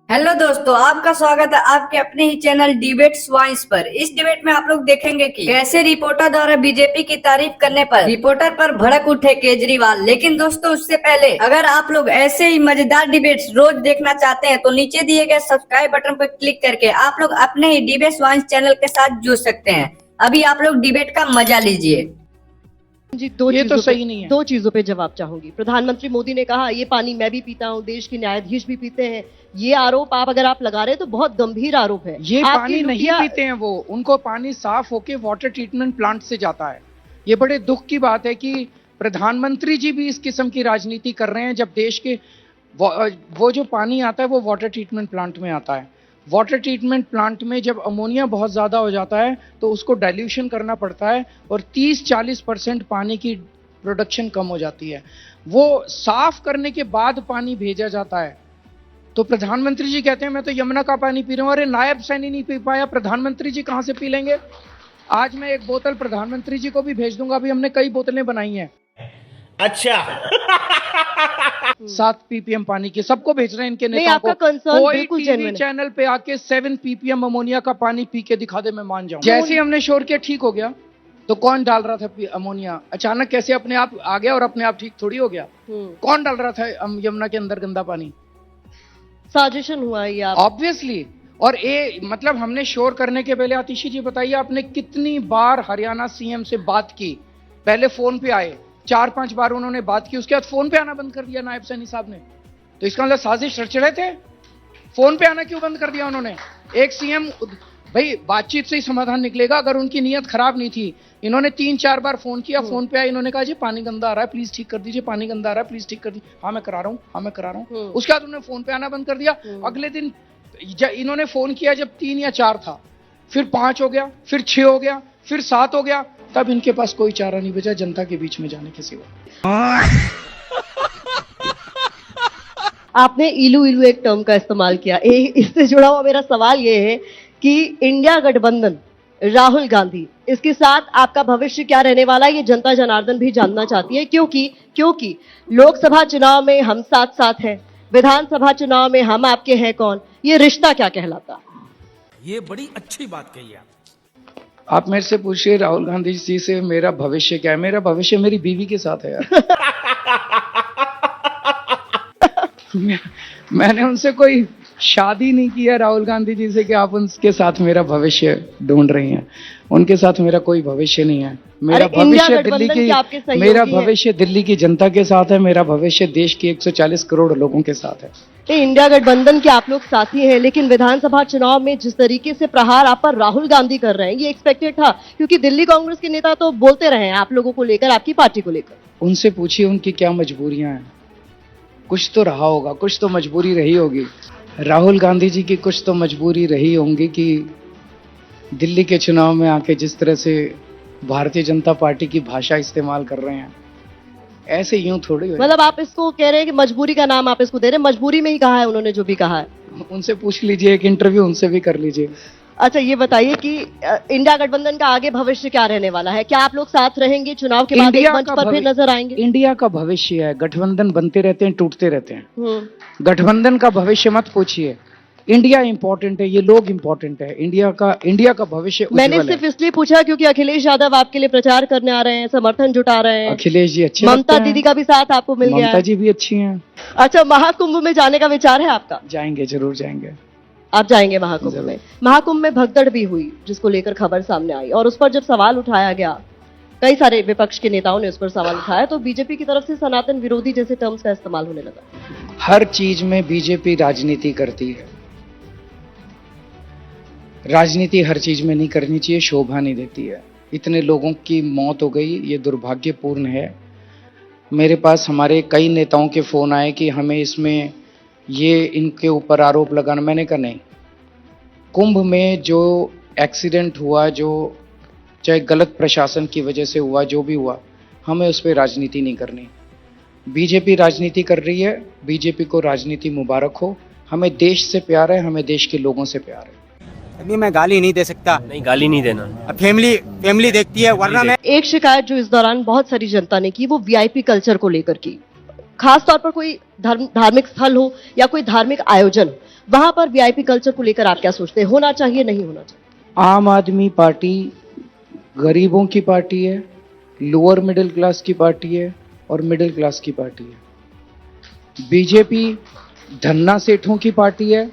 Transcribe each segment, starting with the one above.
Hello दोस्तों, आपका स्वागत है आपके अपने ही चैनल डिबेट्स वॉइस पर। इस डिबेट में आप लोग देखेंगे कि कैसे रिपोर्टर द्वारा बीजेपी की तारीफ करने पर रिपोर्टर पर भड़क उठे केजरीवाल। लेकिन दोस्तों, उससे पहले अगर आप लोग ऐसे ही मजेदार डिबेट्स रोज देखना चाहते हैं तो नीचे दिए गए सब्सक्राइब बटन पर क्लिक करके आप लोग अपने ही डिबेट्स वॉइस चैनल के साथ जुड़ सकते हैं। अभी आप लोग डिबेट का मजा लीजिए। जी, ये तो सही नहीं है। दो चीजों पे जवाब चाहूंगी। प्रधानमंत्री मोदी ने कहा ये पानी मैं भी पीता हूँ, देश के न्यायाधीश भी पीते हैं। ये आरोप अगर आप लगा रहे हैं तो बहुत गंभीर आरोप है। ये पानी नहीं पीते हैं वो, उनको पानी साफ होके वाटर ट्रीटमेंट प्लांट से जाता है। ये बड़े दुख की बात है कि प्रधानमंत्री जी भी इस किस्म की राजनीति कर रहे हैं जब देश के वो जो पानी आता है वो वाटर ट्रीटमेंट प्लांट में आता है। वाटर ट्रीटमेंट प्लांट में जब अमोनिया बहुत ज़्यादा हो जाता है तो उसको डाइल्यूशन करना पड़ता है और 30-40% पानी की प्रोडक्शन कम हो जाती है। वो साफ करने के बाद पानी भेजा जाता है। तो प्रधानमंत्री जी कहते हैं मैं तो यमुना का पानी पी रहा हूँ। अरे नायब सैनी नहीं पी पाया, प्रधानमंत्री जी कहाँ से पी लेंगे? आज मैं एक बोतल प्रधानमंत्री जी को भी भेज दूंगा। अभी हमने कई बोतलें बनाई हैं। अच्छा 7 ppm पानी की सबको भेज रहे हैं इनके नहीं, नेताओं को। आपका concern कोई बिल्कुल टीवी genuine है। चैनल पे आके 7 ppm अमोनिया का पानी पी के दिखा दे, मैं मान जाऊं। जैसे ही हमने शोर किया ठीक हो गया। तो कौन डाल रहा था अमोनिया? अचानक कैसे अपने आप आ गया और अपने आप ठीक थोड़ी हो गया। कौन डाल रहा था यमुना के अंदर गंदा पानी? साजिशन हुआ ये आप। ऑब्वियसली। और ये मतलब हमने शोर करने के पहले आतिशी जी बताइए आपने कितनी बार हरियाणा सीएम से बात की? पहले फोन पे आए, 4-5 बार उन्होंने बात की, उसके बाद फोन पे आना बंद कर दिया नायब सैनी साहब ने। तो इसका मतलब साजिश रच रहे थे। फोन पे आना क्यों बंद कर दिया उन्होंने? एक सीएम भाई बातचीत से ही समाधान निकलेगा। अगर उनकी नीयत खराब नहीं थी, इन्होंने 3-4 बार फोन किया, फोन पे आए, इन्होंने कहा जी पानी गंदा आ रहा है प्लीज ठीक कर दीजिए, पानी गंदा आ रहा है प्लीज ठीक कर दीजिए। हाँ मैं करा रहा हूँ, हाँ मैं करा रहा हूँ। उसके बाद उन्होंने फोन पे आना बंद कर दिया। अगले दिन इन्होंने फोन किया जब 3 या 4 था, फिर 5 हो गया, फिर 6 हो गया, फिर 7 हो गया। तब इनके पास कोई चारा नहीं बचा जनता के बीच में जाने के सिवा। आपने इलू इलू एक टर्म का इस्तेमाल किया। इससे जुड़ा हुआ मेरा सवाल ये है कि इंडिया गठबंधन, राहुल गांधी, इसके साथ आपका भविष्य क्या रहने वाला है? ये जनता जनार्दन भी जानना चाहती है, क्योंकि लोकसभा चुनाव में हम साथ साथ हैं, विधानसभा चुनाव में हम आपके हैं कौन, ये रिश्ता क्या कहलाता? ये बड़ी अच्छी बात कही आप मेरे से पूछिए राहुल गांधी जी से मेरा भविष्य क्या है। मेरा भविष्य मेरी बीवी के साथ है यार। मैंने उनसे कोई शादी नहीं की है राहुल गांधी जी से कि आप उनके साथ मेरा भविष्य ढूंढ रही हैं। उनके साथ मेरा कोई भविष्य नहीं है। मेरा भविष्य दिल्ली की जनता के साथ है। मेरा भविष्य देश के 140 करोड़ लोगों के साथ है। इंडिया गठबंधन के आप लोग साथी हैं, लेकिन विधानसभा चुनाव में जिस तरीके से प्रहार आप पर राहुल गांधी कर रहे हैं ये एक्सपेक्टेड था, क्योंकि दिल्ली कांग्रेस के नेता तो बोलते रहे हैं आप लोगों को लेकर, आपकी पार्टी को लेकर। उनसे पूछिए उनकी क्या मजबूरियां हैं। कुछ तो रहा होगा, कुछ तो मजबूरी रही होगी। राहुल गांधी जी की कुछ तो मजबूरी रही होंगी कि दिल्ली के चुनाव में आके जिस तरह से भारतीय जनता पार्टी की भाषा इस्तेमाल कर रहे हैं, ऐसे यूं थोड़ी। मतलब आप इसको कह रहे हैं कि मजबूरी का नाम आप इसको दे रहे हैं? मजबूरी में ही कहा है उन्होंने जो भी कहा है। उनसे पूछ लीजिए, एक इंटरव्यू उनसे भी कर लीजिए। अच्छा ये बताइए कि इंडिया गठबंधन का आगे भविष्य क्या रहने वाला है? क्या आप लोग साथ रहेंगे चुनाव के बाद, एक मंच पर फिर नजर आएंगे? इंडिया का भविष्य है, गठबंधन बनते रहते हैं, टूटते रहते हैं। गठबंधन का भविष्य मत पूछिए। इंडिया इंपॉर्टेंट है, ये लोग इंपॉर्टेंट है। इंडिया का भविष्य मैंने सिर्फ इसलिए पूछा क्योंकि अखिलेश यादव आपके लिए प्रचार करने आ रहे हैं, समर्थन जुटा रहे हैं। अखिलेश जी अच्छे, ममता दीदी का भी साथ आपको मिल गया। ममता जी भी अच्छी हैं। अच्छा, महाकुंभ में जाने का विचार है आपका? जाएंगे, जरूर जाएंगे। आप जाएंगे महाकुंभ में? महाकुंभ में भगदड़ भी हुई जिसको लेकर खबर सामने आई, और उस पर जब सवाल उठाया गया, कई सारे विपक्ष के नेताओं ने उस पर सवाल उठाया, तो बीजेपी की तरफ से सनातन विरोधी जैसे टर्म्स का इस्तेमाल होने लगा। हर चीज में बीजेपी राजनीति करती है। राजनीति हर चीज में नहीं करनी चाहिए, शोभा नहीं देती है। इतने लोगों की मौत हो गई, ये दुर्भाग्यपूर्ण है। मेरे पास हमारे कई नेताओं के फोन आए कि हमें इसमें ये इनके ऊपर आरोप लगाना। मैंने कहा नहीं, कुंभ में जो एक्सीडेंट हुआ, जो चाहे गलत प्रशासन की वजह से हुआ, जो भी हुआ, हमें उस पर राजनीति नहीं करनी। बीजेपी राजनीति कर रही है, बीजेपी को राजनीति मुबारक हो। हमें देश से प्यार है, हमें देश के लोगों से प्यार है। अभी मैं गाली नहीं दे सकता। नहीं, गाली नहीं देना। फैमिली देखती है, वरना मैं। एक शिकायत जो इस दौरान बहुत सारी जनता ने की वो वीआईपी कल्चर को लेकर की। खास तौर पर कोई धार्मिक स्थल हो या कोई धार्मिक आयोजन हो, वहां पर वीआईपी कल्चर को लेकर आप क्या सोचते हैं? होना चाहिए, नहीं होना चाहिए? आम आदमी पार्टी गरीबों की पार्टी है, लोअर मिडिल क्लास की पार्टी है और मिडिल क्लास की पार्टी है। बीजेपी धन्ना सेठों की पार्टी है,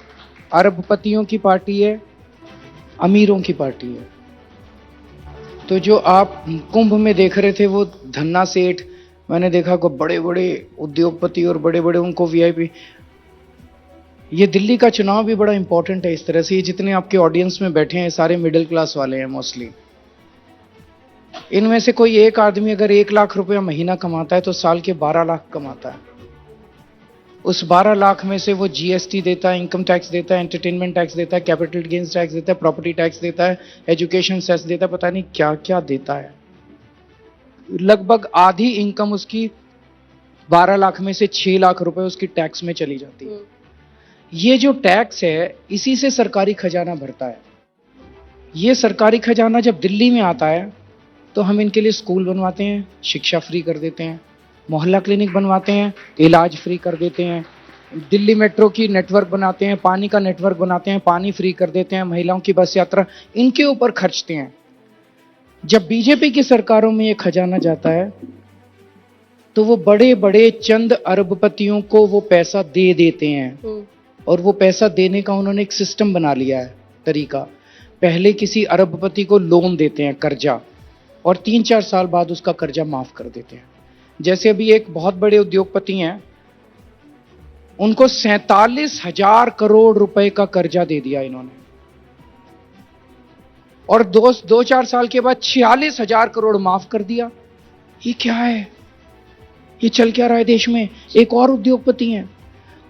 अरबपतियों की पार्टी है, अमीरों की पार्टी है। तो जो आप कुंभ में देख रहे थे वो धन्ना सेठ, मैंने देखा को बड़े बड़े उद्योगपति और बड़े बड़े उनको वीआईपी। ये दिल्ली का चुनाव भी बड़ा इंपॉर्टेंट है इस तरह से। ये जितने आपके ऑडियंस में बैठे हैं सारे मिडिल क्लास वाले हैं मोस्टली। इनमें से कोई एक आदमी अगर 1 लाख रुपया महीना कमाता है तो साल के 12 लाख कमाता है। उस 12 लाख में से वो जीएसटी देता है, इनकम टैक्स देता है, एंटरटेनमेंट टैक्स देता है, कैपिटल गेन्स टैक्स देता है, प्रॉपर्टी टैक्स देता है, एजुकेशन सेस देता है, पता नहीं क्या क्या देता है। लगभग आधी इनकम उसकी 12 लाख में से 6 लाख रुपए उसकी टैक्स में चली जाती है। ये जो टैक्स है इसी से सरकारी खजाना भरता है। ये सरकारी खजाना जब दिल्ली में आता है तो हम इनके लिए स्कूल बनवाते हैं, शिक्षा फ्री कर देते हैं, मोहल्ला क्लिनिक बनवाते हैं, इलाज फ्री कर देते हैं, दिल्ली मेट्रो की नेटवर्क बनाते हैं, पानी का नेटवर्क बनाते हैं, पानी फ्री कर देते हैं, महिलाओं की बस यात्रा इनके ऊपर खर्चते हैं। जब बीजेपी की सरकारों में ये खजाना जाता है तो वो बड़े बड़े चंद अरबपतियों को वो पैसा दे देते हैं। और वो पैसा देने का उन्होंने एक सिस्टम बना लिया है, तरीका। पहले किसी अरबपति को लोन देते हैं, कर्जा, और 3-4 साल बाद उसका कर्जा माफ कर देते हैं। जैसे अभी एक बहुत बड़े उद्योगपति हैं, उनको 47,000 करोड़ रुपए का कर्जा दे दिया इन्होंने, और 2-4 साल के बाद 46,000 करोड़ माफ कर दिया। ये क्या है? ये चल क्या रहा है देश में? एक और उद्योगपति हैं,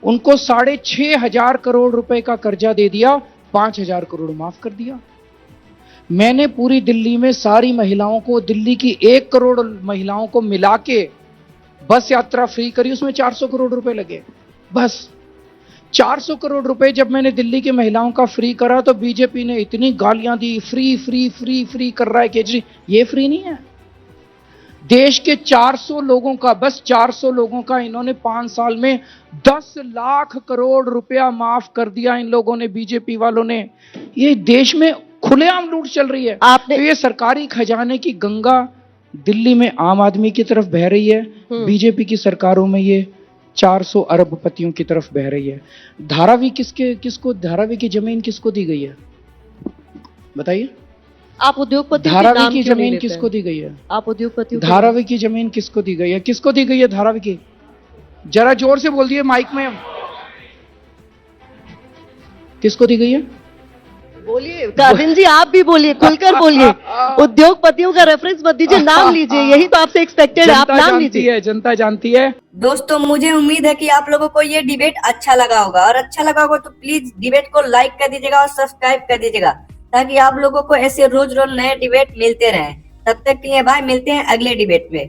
उनको 6,500 करोड़ रुपए का कर्जा दे दिया, 5,000 करोड़ माफ कर दिया। मैंने पूरी दिल्ली में सारी महिलाओं को, दिल्ली की 1 करोड़ महिलाओं को मिला के बस यात्रा फ्री करी, उसमें 400 करोड़ रुपए लगे। बस 400 करोड़ रुपए जब मैंने दिल्ली की महिलाओं का फ्री करा तो बीजेपी ने इतनी गालियां दी, फ्री फ्री फ्री फ्री कर रहा है केजरीवाल। ये फ्री नहीं है। देश के 400 लोगों का, बस 400 लोगों का इन्होंने 5 साल में 10 लाख करोड़ रुपया माफ कर दिया इन लोगों ने, बीजेपी वालों ने। ये देश में खुलेआम लूट चल रही है। आपने तो ये सरकारी खजाने की गंगा दिल्ली में आम आदमी की तरफ बह रही है, बीजेपी की सरकारों में ये 400 अरबपतियों की तरफ बह रही है। धारावी धारावी की जमीन किसको दी गई है बताइए? आप उद्योगपति धारावी की जमीन किसको दी गई है? आप उद्योगपति धारावी की जमीन किसको दी गई है? किसको दी गई है धारावी की? जरा जोर से बोल दिए माइक में, किसको दी गई है? बोलिए कादिन जी, आप भी बोलिए, खुलकर बोलिए। उद्योगपतियों का रेफरेंस मत दीजिए, नाम लीजिए, यही तो आपसे एक्सपेक्टेड है। आप नाम लीजिए। जनता जानती है। दोस्तों मुझे उम्मीद है कि आप लोगों को ये डिबेट अच्छा लगा होगा, और अच्छा लगा होगा तो प्लीज डिबेट को लाइक कर दीजिएगा और सब्सक्राइब कर दीजिएगा, ताकि आप लोगों को ऐसे रोज रोज नए डिबेट मिलते रहें। तब तक के लिए बाय, मिलते हैं अगले डिबेट में।